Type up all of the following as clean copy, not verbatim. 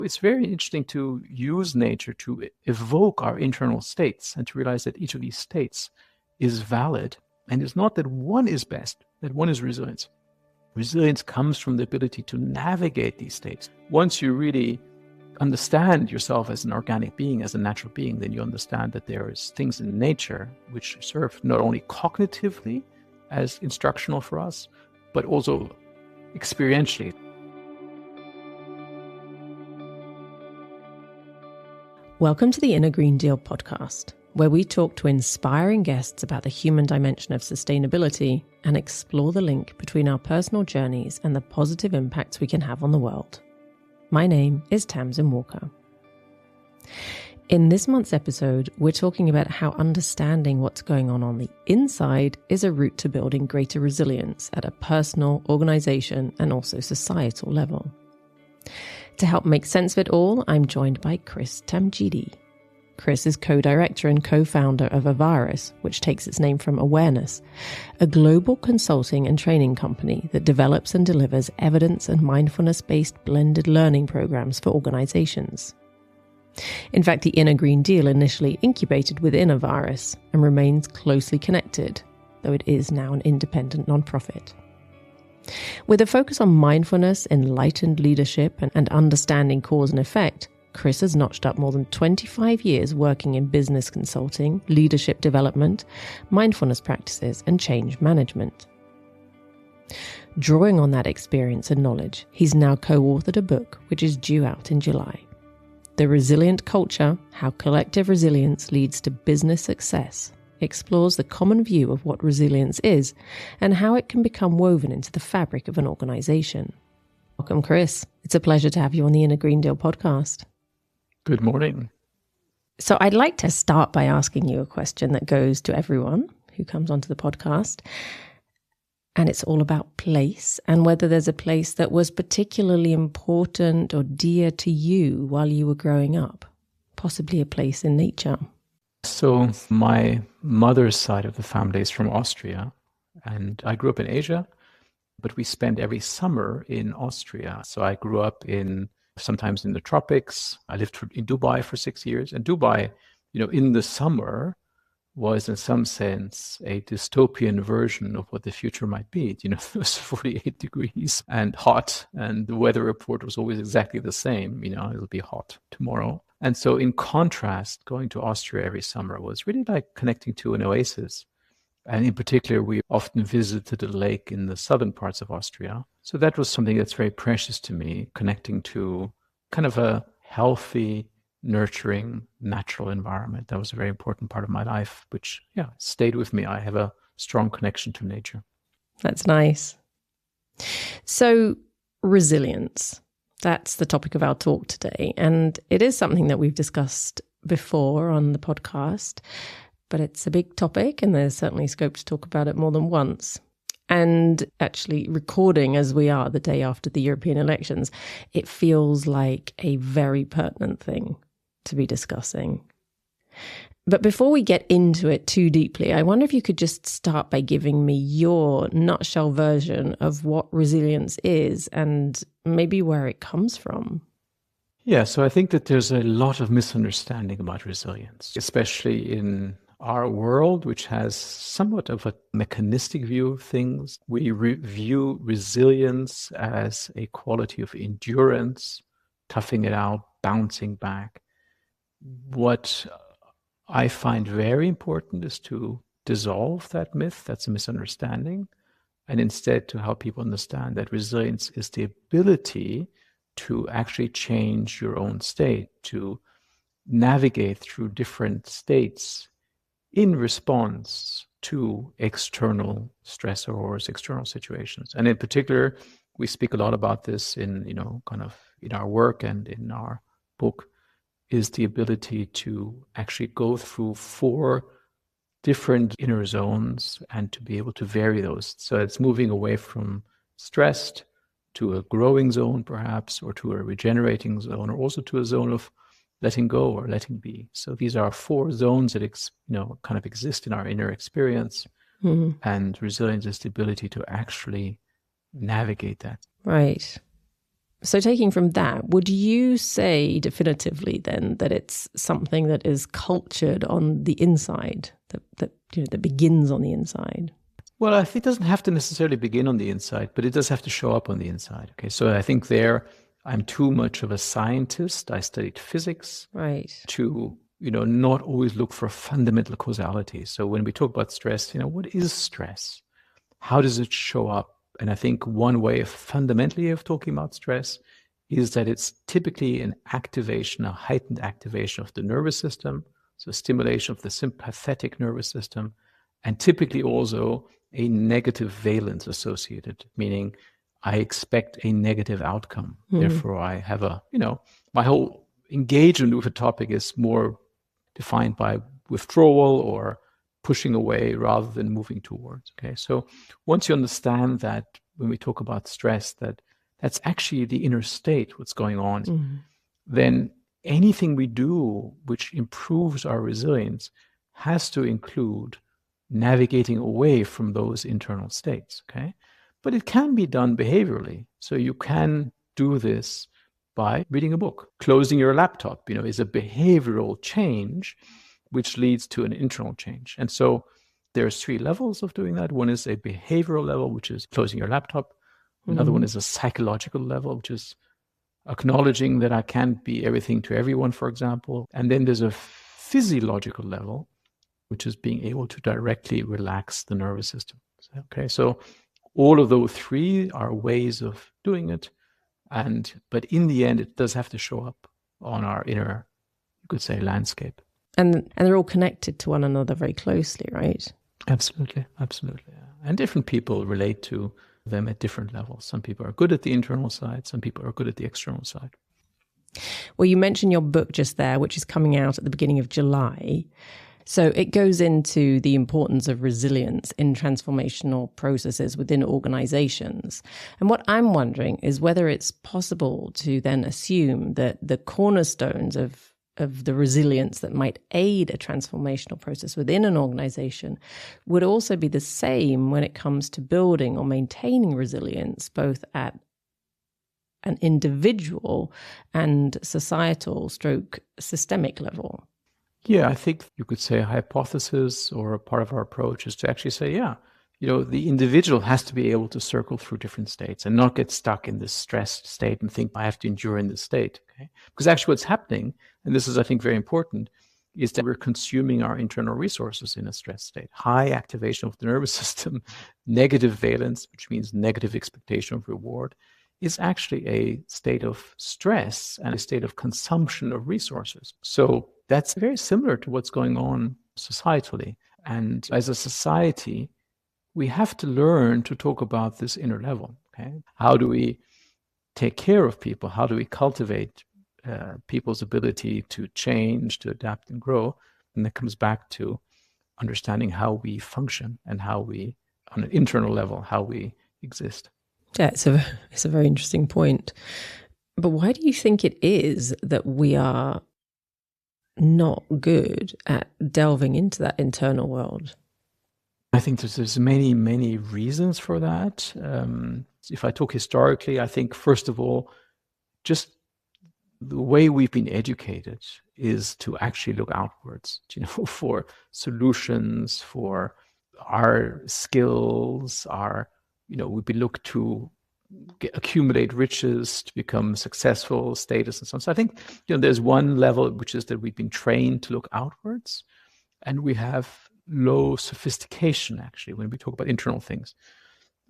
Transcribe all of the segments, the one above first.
It's very interesting to use nature to evoke our internal states and to realize that each of these states is valid. And it's not that one is best, that one is resilience. Resilience comes from the ability to navigate these states. Once you really understand yourself as an organic being, as a natural being, then you understand that there is things in nature which serve not only cognitively as instructional for us, but also experientially. Welcome to the Inner Green Deal podcast, where we talk to inspiring guests about the human dimension of sustainability and explore the link between our personal journeys and the positive impacts we can have on the world. My name is Tamsin Walker. In this month's episode, we're talking about how understanding what's going on the inside is a route to building greater resilience at a personal, organization, and also societal level. To help make sense of it all, I'm joined by Chris Tamdjidi. Chris is co-director and co-founder of Avaris, which takes its name from Awareness, a global consulting and training company that develops and delivers evidence and mindfulness-based blended learning programs for organizations. In fact, the Inner Green Deal initially incubated within Avaris and remains closely connected, though it is now an independent nonprofit. With a focus on mindfulness, enlightened leadership, and understanding cause and effect, Chris has notched up more than 25 years working in business consulting, leadership development, mindfulness practices, and change management. Drawing on that experience and knowledge, he's now co-authored a book which is due out in July. The Resilient Culture: How Collective Resilience Leads to Business Success explores the common view of what resilience is and how it can become woven into the fabric of an organization. Welcome, Chris. It's a pleasure to have you on the Inner Green Deal podcast. Good morning. So I'd like to start by asking you a question that goes to everyone who comes onto the podcast. And it's all about place and whether there's a place that was particularly important or dear to you while you were growing up, possibly a place in nature. So my mother's side of the family is from Austria, and I grew up in Asia, but we spent every summer in Austria. So I grew up sometimes in the tropics. I lived in Dubai for 6 years, and Dubai, in the summer was in some sense a dystopian version of what the future might be. It was 48 degrees and hot, and the weather report was always exactly the same. It'll be hot tomorrow. And so in contrast, going to Austria every summer was really like connecting to an oasis. And in particular, we often visited a lake in the southern parts of Austria. So that was something that's very precious to me, connecting to kind of a healthy, nurturing, natural environment. That was a very important part of my life, which stayed with me. I have a strong connection to nature. That's nice. So resilience. That's the topic of our talk today. And it is something that we've discussed before on the podcast, but it's a big topic and there's certainly scope to talk about it more than once. And actually recording as we are the day after the European elections, it feels like a very pertinent thing to be discussing. But before we get into it too deeply, I wonder if you could just start by giving me your nutshell version of what resilience is and maybe where it comes from. Yeah, so I think that there's a lot of misunderstanding about resilience, especially in our world, which has somewhat of a mechanistic view of things. We view resilience as a quality of endurance, toughing it out, bouncing back. What I find very important is to dissolve that myth. That's a misunderstanding. And instead to help people understand that resilience is the ability to actually change your own state, to navigate through different states in response to external stressors, external situations. And in particular, we speak a lot about this in our work and in our book, is the ability to actually go through 4 different inner zones and to be able to vary those. So it's moving away from stressed to a growing zone, perhaps, or to a regenerating zone, or also to a zone of letting go or letting be. So these are 4 zones that kind of exist in our inner experience. Mm-hmm. And resilience is the ability to actually navigate that. Right. So taking from that, would you say definitively then that it's something that is cultured on the inside, that begins on the inside? Well, I think it doesn't have to necessarily begin on the inside, but it does have to show up on the inside. Okay, so I think I'm too much of a scientist. I studied physics, right, to not always look for fundamental causality. So when we talk about stress, what is stress? How does it show up? And I think one way fundamentally of talking about stress is that it's typically an activation, a heightened activation of the nervous system, so stimulation of the sympathetic nervous system, and typically also a negative valence associated, meaning I expect a negative outcome. Therefore, I have my whole engagement with a topic is more defined by withdrawal or pushing away rather than moving towards. Okay, so once you understand that when we talk about stress, that's actually the inner state, what's going on, then anything we do which improves our resilience has to include navigating away from those internal states. Okay, but it can be done behaviorally. So you can do this by reading a book. Closing your laptop, is a behavioral change which leads to an internal change. And so there's 3 levels of doing that. One is a behavioral level, which is closing your laptop. Another one is a psychological level, which is acknowledging that I can't be everything to everyone, for example. And then there's a physiological level, which is being able to directly relax the nervous system. Okay, so all of those 3 are ways of doing it. But in the end, it does have to show up on our inner, you could say, landscape. And they're all connected to one another very closely, right? Absolutely. And different people relate to them at different levels. Some people are good at the internal side. Some people are good at the external side. Well, you mentioned your book just there, which is coming out at the beginning of July. So it goes into the importance of resilience in transformational processes within organizations. And what I'm wondering is whether it's possible to then assume that the cornerstones of the resilience that might aid a transformational process within an organization would also be the same when it comes to building or maintaining resilience, both at an individual and societal stroke systemic level. Yeah, I think you could say a hypothesis or a part of our approach is to actually say, the individual has to be able to circle through different states and not get stuck in this stressed state and think I have to endure in this state. Okay? Because actually what's happening, and this is, I think, very important, is that we're consuming our internal resources in a stress state. High activation of the nervous system, negative valence, which means negative expectation of reward, is actually a state of stress and a state of consumption of resources. So that's very similar to what's going on societally. And as a society, we have to learn to talk about this inner level. Okay, how do we take care of people? How do we cultivate people's ability to change, to adapt and grow? And that comes back to understanding how we function and how we, on an internal level, how we exist. Yeah, it's a very interesting point. But why do you think it is that we are not good at delving into that internal world? I think there's many, many reasons for that. If I talk historically, I think, first of all, just the way we've been educated is to actually look outwards, for solutions, for our skills, we look to accumulate riches, to become successful, status, and so on. So I think, there's one level, which is that we've been trained to look outwards, and we have low sophistication, actually, when we talk about internal things.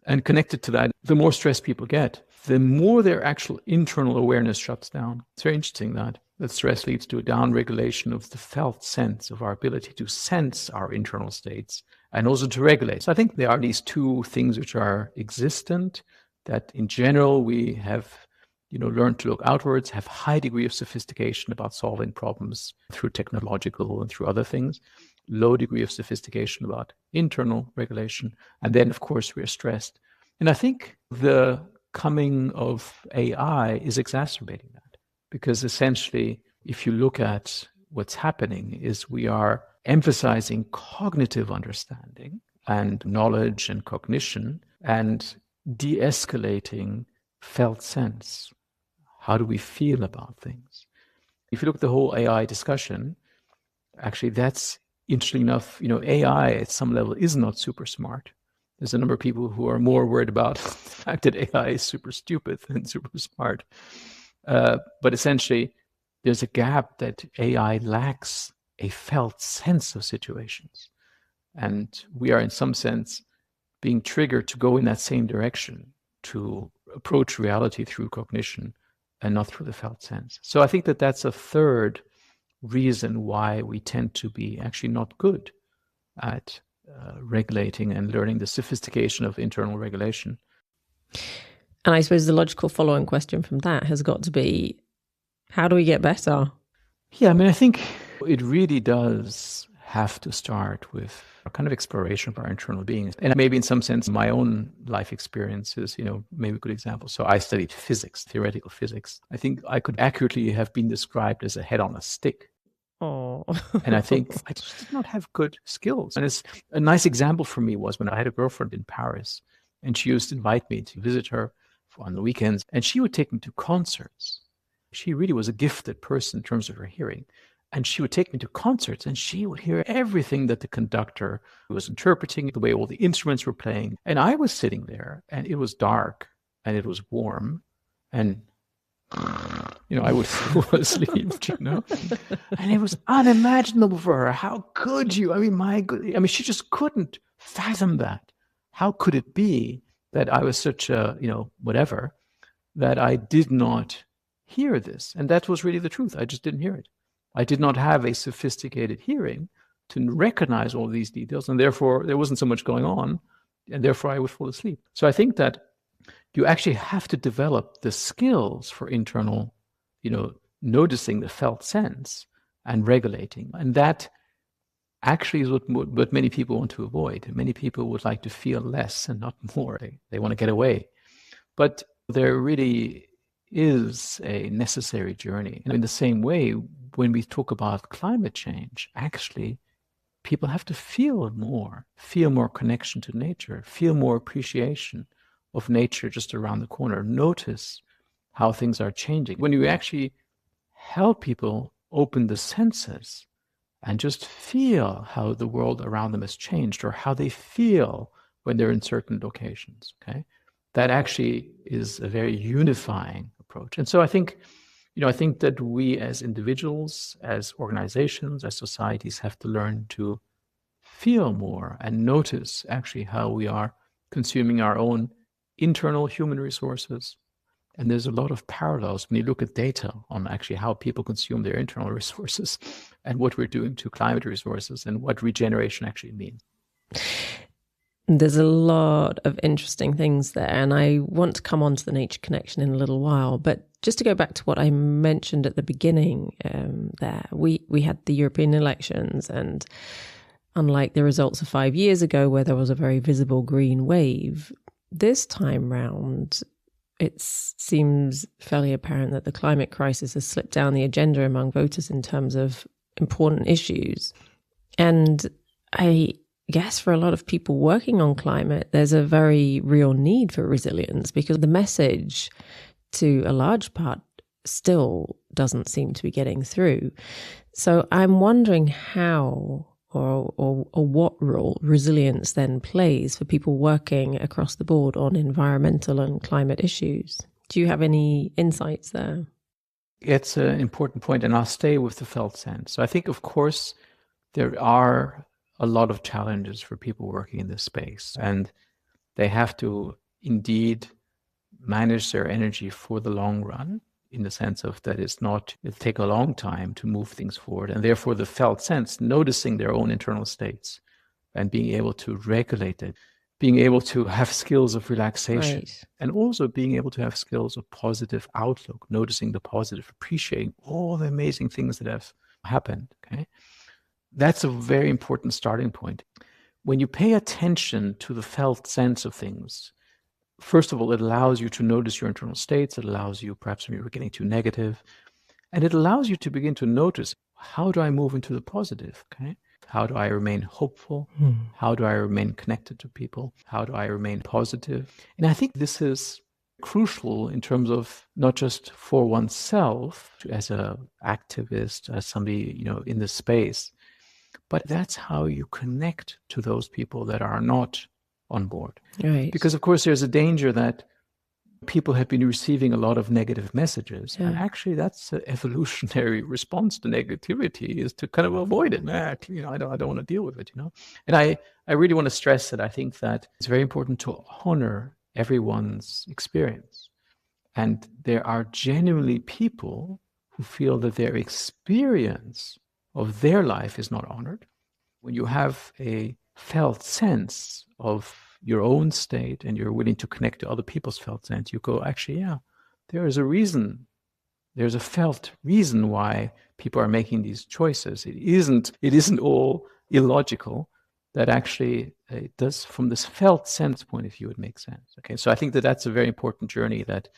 And connected to that, the more stress people get, the more their actual internal awareness shuts down. It's very interesting that stress leads to a downregulation of the felt sense of our ability to sense our internal states and also to regulate. So I think there are these 2 things which are existent, that in general we have learned to look outwards, have high degree of sophistication about solving problems through technological and through other things, low degree of sophistication about internal regulation. And then, of course, we're stressed. And I think the coming of AI is exacerbating that, because essentially, if you look at what's happening, is we are emphasizing cognitive understanding and knowledge and cognition and de-escalating felt sense. How do we feel about things? If you look at the whole AI discussion, actually that's interesting enough, AI at some level is not super smart. There's a number of people who are more worried about the fact that AI is super stupid than super smart. But essentially, there's a gap that AI lacks a felt sense of situations. And we are, in some sense, being triggered to go in that same direction, to approach reality through cognition and not through the felt sense. So I think that that's a third reason why we tend to be actually not good at regulating and learning the sophistication of internal regulation. And I suppose the logical following question from that has got to be, how do we get better? Yeah, I mean, I think it really does have to start with a kind of exploration of our internal beings. And maybe in some sense, my own life experiences, maybe a good example. So I studied physics, theoretical physics. I think I could accurately have been described as a head on a stick. Oh. And I think I just did not have good skills. And it's a nice example for me was when I had a girlfriend in Paris, and she used to invite me to visit her on the weekends, and she would take me to concerts. She really was a gifted person in terms of her hearing. And she would take me to concerts, and she would hear everything that the conductor was interpreting, the way all the instruments were playing. And I was sitting there, and it was dark, and it was warm, and I would fall asleep, and it was unimaginable for her. How could you? I mean, she just couldn't fathom that. How could it be that I was such a, whatever, that I did not hear this? And that was really the truth. I just didn't hear it. I did not have a sophisticated hearing to recognize all these details, and therefore there wasn't so much going on, and therefore I would fall asleep. So I think that you actually have to develop the skills for internal, noticing the felt sense and regulating. And that actually is what many people want to avoid. Many people would like to feel less and not more. They want to get away. But there really is a necessary journey. And in the same way, when we talk about climate change, actually, people have to feel more connection to nature, feel more appreciation of nature just around the corner, notice how things are changing. When you actually help people open the senses and just feel how the world around them has changed, or how they feel when they're in certain locations, okay? That actually is a very unifying approach. And so I think that we as individuals, as organizations, as societies have to learn to feel more and notice actually how we are consuming our own internal human resources. And there's a lot of parallels when you look at data on actually how people consume their internal resources and what we're doing to climate resources and what regeneration actually means. There's a lot of interesting things there, and I want to come on to the nature connection in a little while. But just to go back to what I mentioned at the beginning, there we had the European elections, and unlike the results of 5 years ago, where there was a very visible green wave, this time round, it seems fairly apparent that the climate crisis has slipped down the agenda among voters in terms of important issues. And I guess for a lot of people working on climate, there's a very real need for resilience, because the message to a large part still doesn't seem to be getting through. So I'm wondering how or what role resilience then plays for people working across the board on environmental and climate issues. Do you have any insights there? It's an important point, and I'll stay with the felt sense. So I think, of course, there are a lot of challenges for people working in this space, and they have to indeed manage their energy for the long run, in the sense of that it'll take a long time to move things forward. And therefore the felt sense, noticing their own internal states and being able to regulate it, being able to have skills of relaxation, right, and also being able to have skills of positive outlook, noticing the positive, appreciating all the amazing things that have happened, okay? That's a very important starting point. When you pay attention to the felt sense of things, first of all, it allows you to notice your internal states. It allows you, perhaps when you're getting too negative, and it allows you to begin to notice, how do I move into the positive? Okay, how do I remain hopeful? How do I remain connected to people? How do I remain positive? And I think this is crucial in terms of not just for oneself as an activist, as somebody, in this space, but that's how you connect to those people that are not on board. Right. Because, of course, there's a danger that people have been receiving a lot of negative messages. Yeah. And actually, that's an evolutionary response to negativity, is to kind of avoid it. I don't want to deal with it, And I really want to stress that I think that it's very important to honor everyone's experience. And there are genuinely people who feel that their experience of their life is not honored. When you have a felt sense of your own state and you're willing to connect to other people's felt sense, you go, actually, yeah, there is a reason. There's a felt reason why people are making these choices. It isn't all illogical. That actually it does, from this felt sense point of view, it makes sense. Okay, so I think that that's a very important journey. That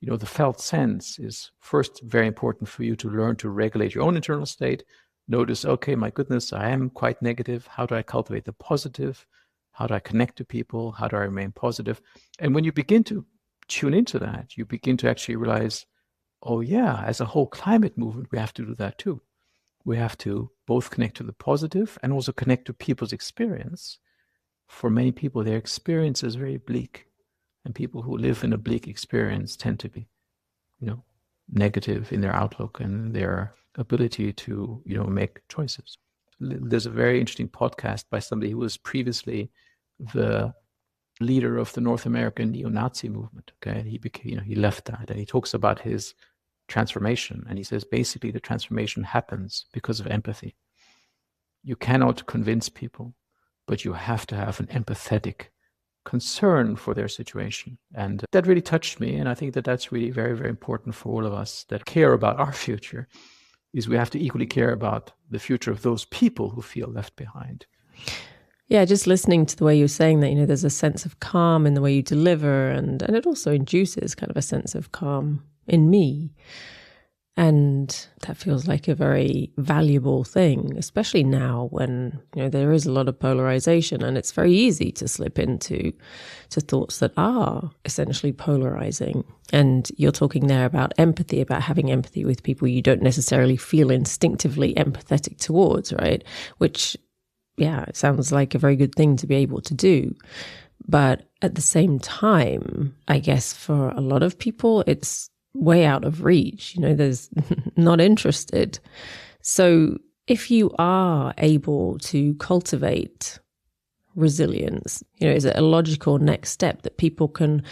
the felt sense is first very important for you to learn to regulate your own internal state. Notice, okay, my goodness, I am quite negative. How do I cultivate the positive? How do I connect to people? How do I remain positive? And when you begin to tune into that, you begin to actually realize, oh yeah, as a whole climate movement, we have to do that too. We have to both connect to the positive and also connect to people's experience. For many people, their experience is very bleak. And people who live in a bleak experience tend to be, negative in their outlook and their ability to, make choices. There's a very interesting podcast by somebody who was previously the leader of the North American neo-Nazi movement. Okay, and he became, he left that, and he talks about his transformation, and he says basically the transformation happens because of empathy. You cannot convince people, but you have to have an empathetic concern for their situation. And that really touched me. And I think that that's really very, very important for all of us that care about our future, is we have to equally care about the future of those people who feel left behind. Yeah, just listening to the way you're saying that, there's a sense of calm in the way you deliver, and it also induces kind of a sense of calm in me. And that feels like a very valuable thing, especially now when, there is a lot of polarization, and it's very easy to slip into thoughts that are essentially polarizing. And you're talking there about empathy, about having empathy with people you don't necessarily feel instinctively empathetic towards, right? Which, yeah, it sounds like a very good thing to be able to do. But at the same time, I guess for a lot of people, it's way out of reach. There's not interested. So if you are able to cultivate resilience, is it a logical next step that people can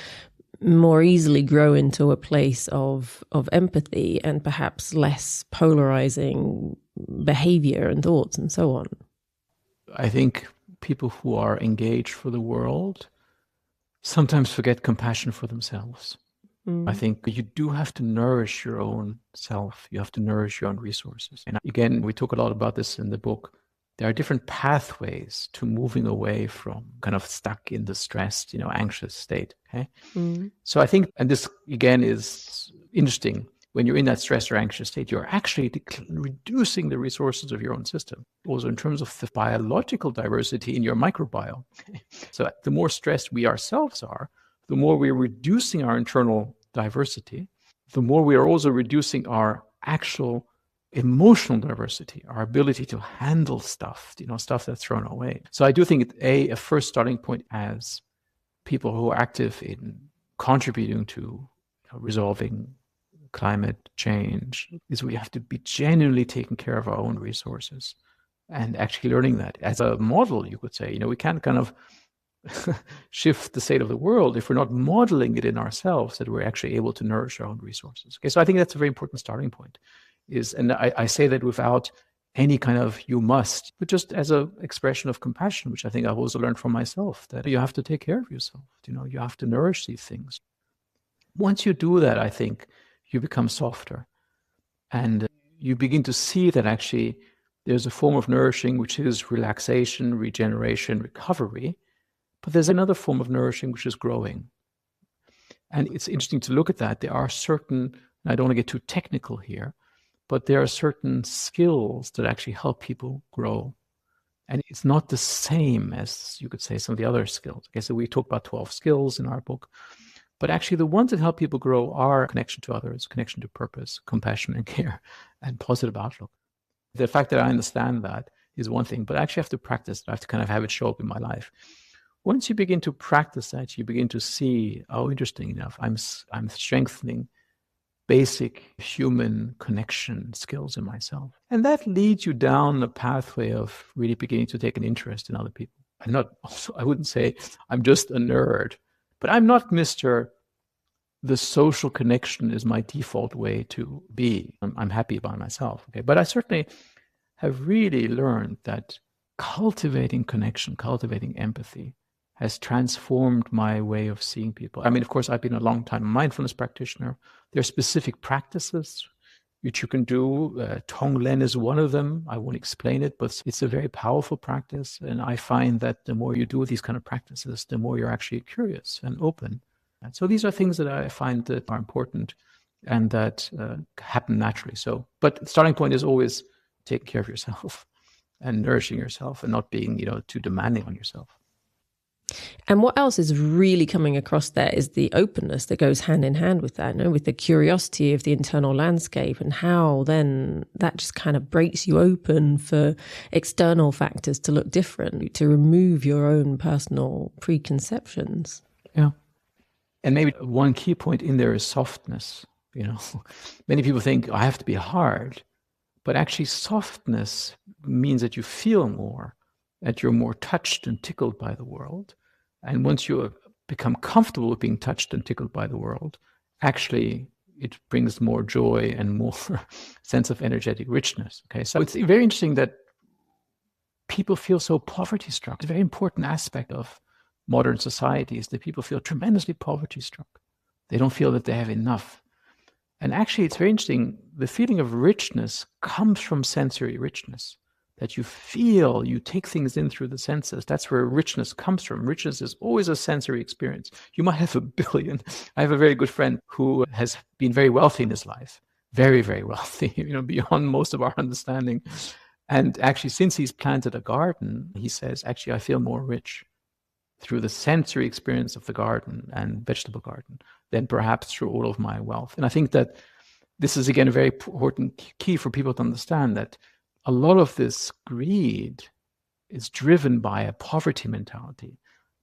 more easily grow into a place of empathy and perhaps less polarizing behavior and thoughts and so on? I think people who are engaged for the world sometimes forget compassion for themselves. I think you do have to nourish your own self. You have to nourish your own resources. And again, we talk a lot about this in the book. There are different pathways to moving away from kind of stuck in the stressed, anxious state. Okay. So I think, and this again is interesting, when you're in that stressed or anxious state, you're actually reducing the resources of your own system. Also in terms of the biological diversity in your microbiome. So the more stressed we ourselves are, the more we're reducing our internal diversity, the more we are also reducing our actual emotional diversity, our ability to handle stuff, stuff that's thrown away. So I do think a first starting point as people who are active in contributing to resolving climate change is we have to be genuinely taking care of our own resources and actually learning that as a model, you could say. We can't kind of shift the state of the world if we're not modeling it in ourselves, that we're actually able to nourish our own resources. Okay, so I think that's a very important starting point. And I say that without any kind of you must, but just as an expression of compassion, which I think I've also learned from myself, that you have to take care of yourself. You have to nourish these things. Once you do that, I think you become softer, and you begin to see that actually there's a form of nourishing which is relaxation, regeneration, recovery. But there's another form of nourishing, which is growing. And it's interesting to look at that. There are certain, I don't want to get too technical here, but there are certain skills that actually help people grow. And it's not the same as, you could say, some of the other skills. Okay, so we talk about 12 skills in our book. But actually the ones that help people grow are connection to others, connection to purpose, compassion and care, and positive outlook. The fact that I understand that is one thing, but I actually have to practice it. I have to kind of have it show up in my life. Once you begin to practice that, you begin to see, oh, interesting enough, I'm strengthening basic human connection skills in myself. And that leads you down the pathway of really beginning to take an interest in other people. I wouldn't say I'm just a nerd, but I'm not Mr. The social connection is my default way to be. I'm happy by myself. Okay, but I certainly have really learned that cultivating connection, cultivating empathy has transformed my way of seeing people. I mean, of course, I've been a long time mindfulness practitioner. There are specific practices which you can do. Tonglen is one of them. I won't explain it, but it's a very powerful practice. And I find that the more you do these kind of practices, the more you're actually curious and open. And so these are things that I find that are important and that happen naturally. So, but the starting point is always taking care of yourself and nourishing yourself and not being, too demanding on yourself. And what else is really coming across there is the openness that goes hand in hand with that, with the curiosity of the internal landscape, and how then that just kind of breaks you open for external factors to look different, to remove your own personal preconceptions. Yeah. And maybe one key point in there is softness. Many people think I have to be hard, but actually softness means that you feel more, that you're more touched and tickled by the world. And once you become comfortable with being touched and tickled by the world, actually it brings more joy and more sense of energetic richness. Okay, so it's very interesting that people feel so poverty struck. It's a very important aspect of modern society is that people feel tremendously poverty struck. They don't feel that they have enough. And actually, it's very interesting. The feeling of richness comes from sensory richness. That you feel, you take things in through the senses. That's where richness comes from. Richness is always a sensory experience. You might have 1 billion. I have a very good friend who has been very wealthy in his life. Very, very wealthy, beyond most of our understanding. And actually, since he's planted a garden, he says, actually, I feel more rich through the sensory experience of the garden and vegetable garden than perhaps through all of my wealth. And I think that this is, again, a very important key for people to understand that a lot of this greed is driven by a poverty mentality.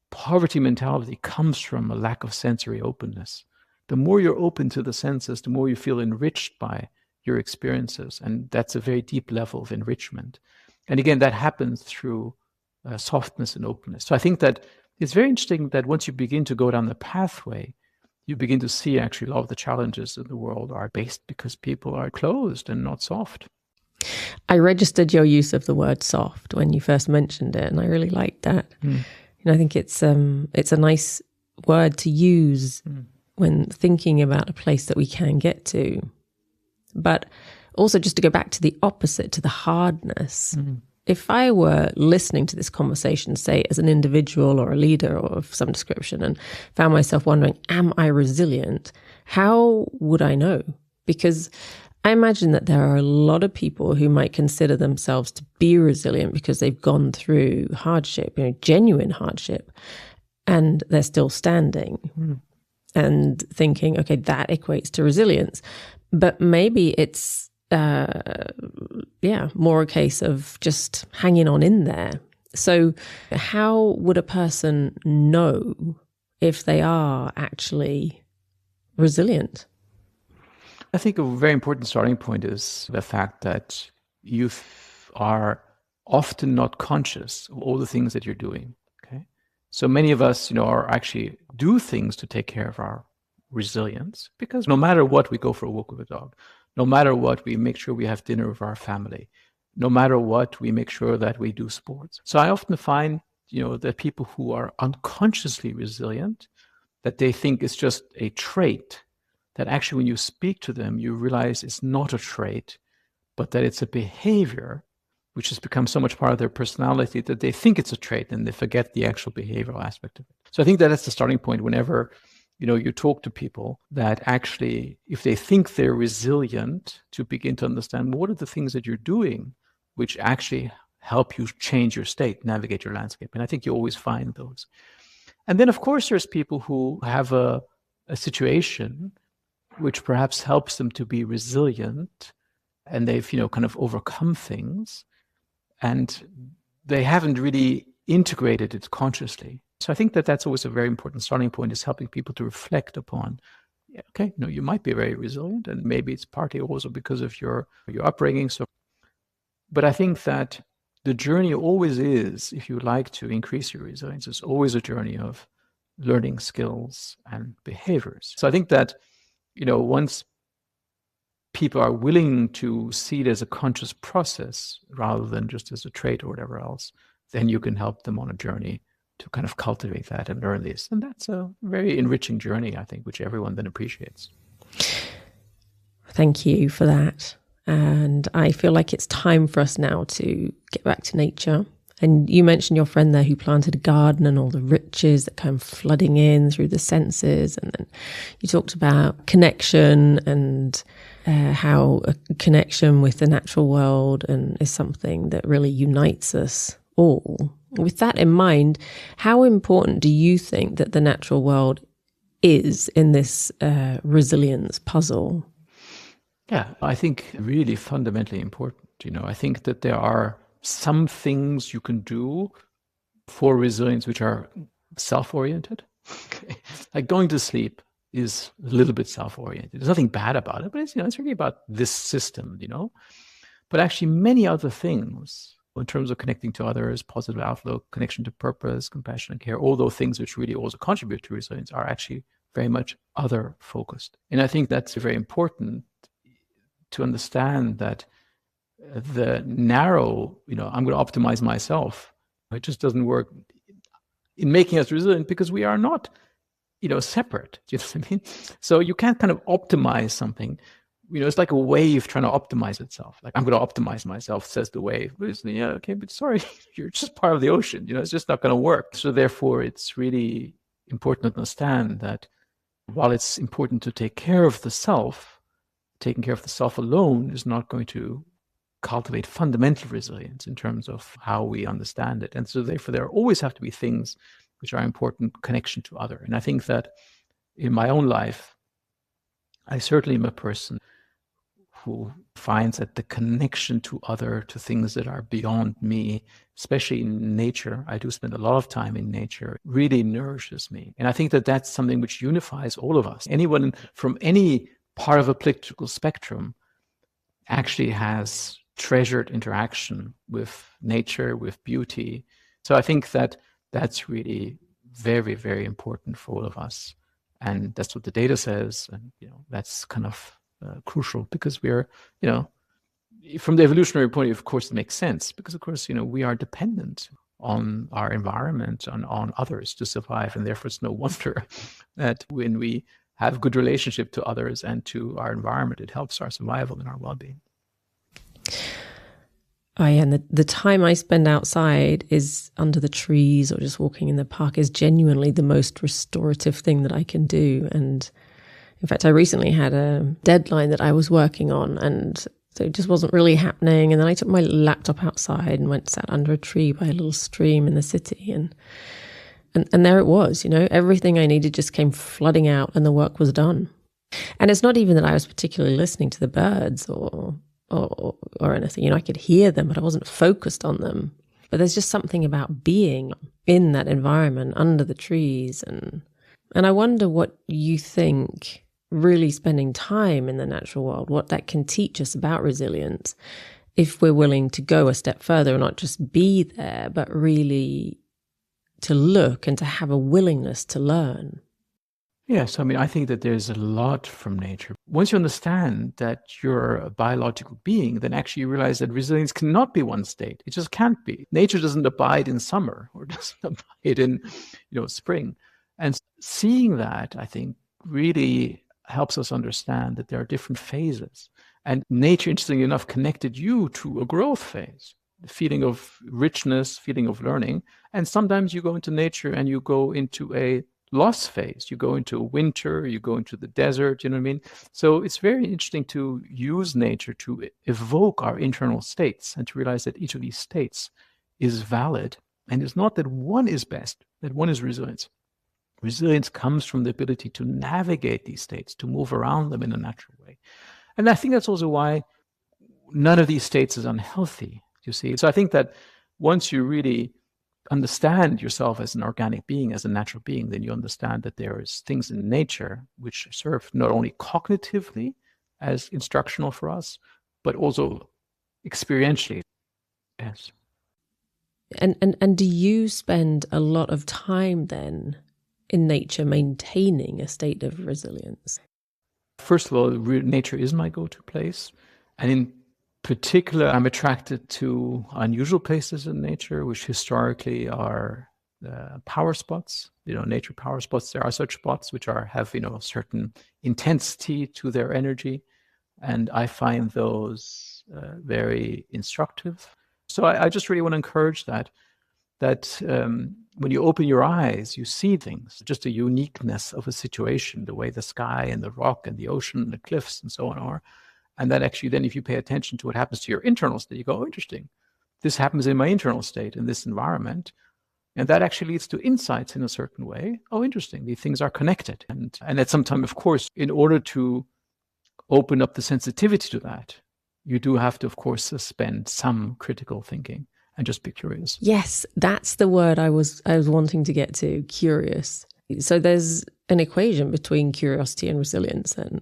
Poverty mentality comes from a lack of sensory openness. The more you're open to the senses, the more you feel enriched by your experiences. And that's a very deep level of enrichment. And again, that happens through softness and openness. So I think that it's very interesting that once you begin to go down the pathway, you begin to see actually a lot of the challenges in the world are based because people are closed and not soft. I registered your use of the word soft when you first mentioned it, and I really liked that. I think it's a nice word to use when thinking about a place that we can get to. But also just to go back to the opposite, to the hardness. If I were listening to this conversation, say as an individual or a leader of some description, and found myself wondering, am I resilient? How would I know? Because I imagine that there are a lot of people who might consider themselves to be resilient because they've gone through hardship, genuine hardship, and they're still standing and thinking, okay, that equates to resilience. But maybe it's, more a case of just hanging on in there. So how would a person know if they are actually resilient? I think a very important starting point is the fact that you are often not conscious of all the things that you're doing. Okay, so many of us, are actually do things to take care of our resilience because no matter what, we go for a walk with a dog. No matter what, we make sure we have dinner with our family. No matter what, we make sure that we do sports. So I often find, that people who are unconsciously resilient, that they think it's just a trait. That actually when you speak to them, you realize it's not a trait, but that it's a behavior which has become so much part of their personality that they think it's a trait and they forget the actual behavioral aspect of it. So I think that's the starting point whenever, you talk to people, that actually, if they think they're resilient, to begin to understand what are the things that you're doing which actually help you change your state, navigate your landscape. And I think you always find those. And then, of course, there's people who have a a situation which perhaps helps them to be resilient, and they've, kind of overcome things, and they haven't really integrated it consciously. So I think that that's always a very important starting point, is helping people to reflect upon, okay, you might be very resilient, and maybe it's partly also because of your upbringing. But I think that the journey always is, if you like to increase your resilience, it's always a journey of learning skills and behaviors. So I think that, once people are willing to see it as a conscious process rather than just as a trait or whatever else, then you can help them on a journey to kind of cultivate that and learn this. And that's a very enriching journey, I think, which everyone then appreciates. Thank you for that. And I feel like it's time for us now to get back to nature. And you mentioned your friend there who planted a garden and all the riches that come flooding in through the senses. And then you talked about connection and how a connection with the natural world and is something that really unites us all. With that in mind, how important do you think that the natural world is in this resilience puzzle? Yeah, I think really fundamentally important. I think that there are some things you can do for resilience which are self-oriented. Okay. Like going to sleep is a little bit self-oriented. There's nothing bad about it, but it's really about this system, But actually many other things in terms of connecting to others, positive outlook, connection to purpose, compassion and care, all those things which really also contribute to resilience are actually very much other focused. And I think that's very important to understand that the narrow, I'm going to optimize myself, it just doesn't work in making us resilient, because we are not, separate. Do you know what I mean? So you can't kind of optimize something. It's like a wave trying to optimize itself. Like, I'm going to optimize myself, says the wave. But it's, okay, but sorry, you're just part of the ocean. It's just not going to work. So therefore, it's really important to understand that while it's important to take care of the self, taking care of the self alone is not going to cultivate fundamental resilience in terms of how we understand it. And so therefore, there always have to be things which are important, connection to other. And I think that in my own life, I certainly am a person who finds that the connection to other, to things that are beyond me, especially in nature, I do spend a lot of time in nature, really nourishes me. And I think that that's something which unifies all of us. Anyone from any part of a political spectrum actually has treasured interaction with nature, with beauty. So I think that that's really very, very important for all of us. And that's what the data says. And, that's kind of crucial, because we're, from the evolutionary point of view, of course, it makes sense, because, of course, we are dependent on our environment, on others to survive. And therefore, it's no wonder that when we have good relationship to others and to our environment, it helps our survival and our well-being. Oh, yeah, and the time I spend outside is under the trees or just walking in the park is genuinely the most restorative thing that I can do. And in fact, I recently had a deadline that I was working on, and so it just wasn't really happening. And then I took my laptop outside and went sat under a tree by a little stream in the city, and there it was. Everything I needed just came flooding out, and the work was done. And it's not even that I was particularly listening to the birds or anything. I could hear them, but I wasn't focused on them. But there's just something about being in that environment under the trees. And I wonder what you think really spending time in the natural world, what that can teach us about resilience, if we're willing to go a step further and not just be there, but really to look and to have a willingness to learn. Yes, I think that there's a lot from nature. Once you understand that you're a biological being, then actually you realize that resilience cannot be one state. It just can't be. Nature doesn't abide in summer or doesn't abide in, spring. And seeing that, I think, really helps us understand that there are different phases. And nature, interestingly enough, connected you to a growth phase, the feeling of richness, feeling of learning. And sometimes you go into nature and you go into a loss phase. You go into winter, you go into the desert, you know what I mean? So it's very interesting to use nature to evoke our internal states and to realize that each of these states is valid. And it's not that one is best, that one is resilient. Resilience comes from the ability to navigate these states, to move around them in a natural way. And I think that's also why none of these states is unhealthy, you see. So I think that once you really understand yourself as an organic being, as a natural being, then you understand that there is things in nature which serve not only cognitively as instructional for us, but also experientially. Yes. And do you spend a lot of time then in nature maintaining a state of resilience? First of all, nature is my go-to place. And in particular, I'm attracted to unusual places in nature, which historically are power spots, nature power spots. There are such spots which have, a certain intensity to their energy. And I find those very instructive. So I just really want to encourage that when you open your eyes, you see things, just a uniqueness of a situation, the way the sky and the rock and the ocean and the cliffs and so on are. And that actually then if you pay attention to what happens to your internal state, you go, oh, interesting. This happens in my internal state, in this environment. And that actually leads to insights in a certain way. Oh, interesting. These things are connected. And at some time, of course, in order to open up the sensitivity to that, you do have to, of course, suspend some critical thinking and just be curious. Yes, that's the word I was wanting to get to, curious. So there's an equation between curiosity and resilience then.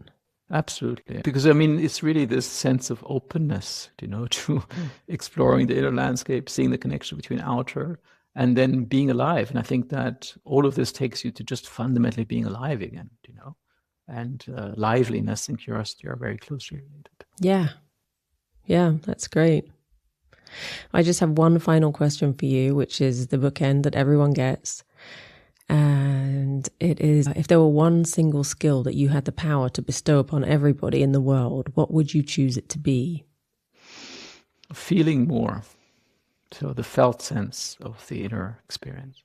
Absolutely. Because, it's really this sense of openness, to exploring the inner landscape, seeing the connection between outer and then being alive. And I think that all of this takes you to just fundamentally being alive again, and liveliness and curiosity are very closely related. Yeah, that's great. I just have one final question for you, which is the bookend that everyone gets. And it is, if there were one single skill that you had the power to bestow upon everybody in the world, what would you choose it to be? Feeling more. So the felt sense of the inner experience.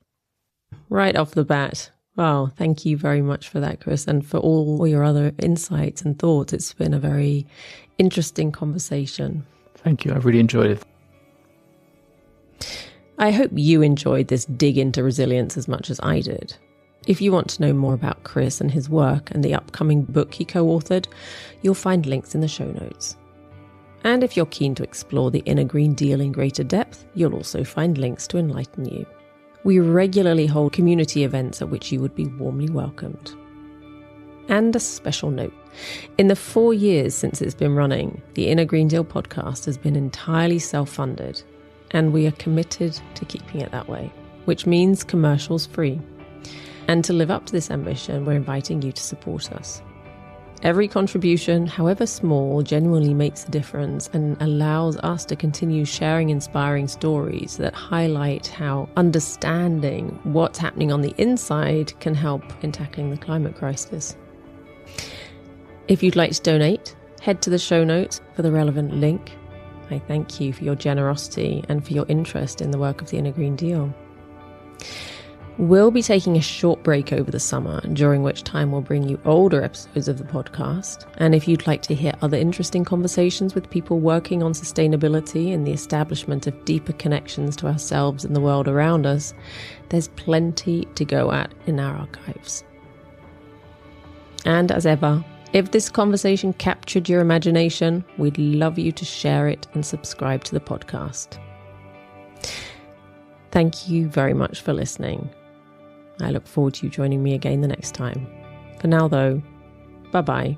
Right off the bat. Wow, thank you very much for that, Chris, and for all your other insights and thoughts. It's been a very interesting conversation. Thank you. I really enjoyed it. I hope you enjoyed this dig into resilience as much as I did. If you want to know more about Chris and his work and the upcoming book he co-authored, you'll find links in the show notes. And if you're keen to explore the inner Green Deal in greater depth, you'll also find links to enlighten you. We regularly hold community events at which you would be warmly welcomed. And a special note. In the 4 years since it's been running, the Inner Green Deal podcast has been entirely self-funded, and we are committed to keeping it that way, which means commercials free. And to live up to this ambition, we're inviting you to support us. Every contribution, however small, genuinely makes a difference and allows us to continue sharing inspiring stories that highlight how understanding what's happening on the inside can help in tackling the climate crisis. If you'd like to donate, head to the show notes for the relevant link. I thank you for your generosity and for your interest in the work of the Inner Green Deal. We'll be taking a short break over the summer, during which time we'll bring you older episodes of the podcast. And if you'd like to hear other interesting conversations with people working on sustainability and the establishment of deeper connections to ourselves and the world around us, there's plenty to go at in our archives. And as ever, if this conversation captured your imagination, we'd love you to share it and subscribe to the podcast. Thank you very much for listening. I look forward to you joining me again the next time. For now, though, bye-bye.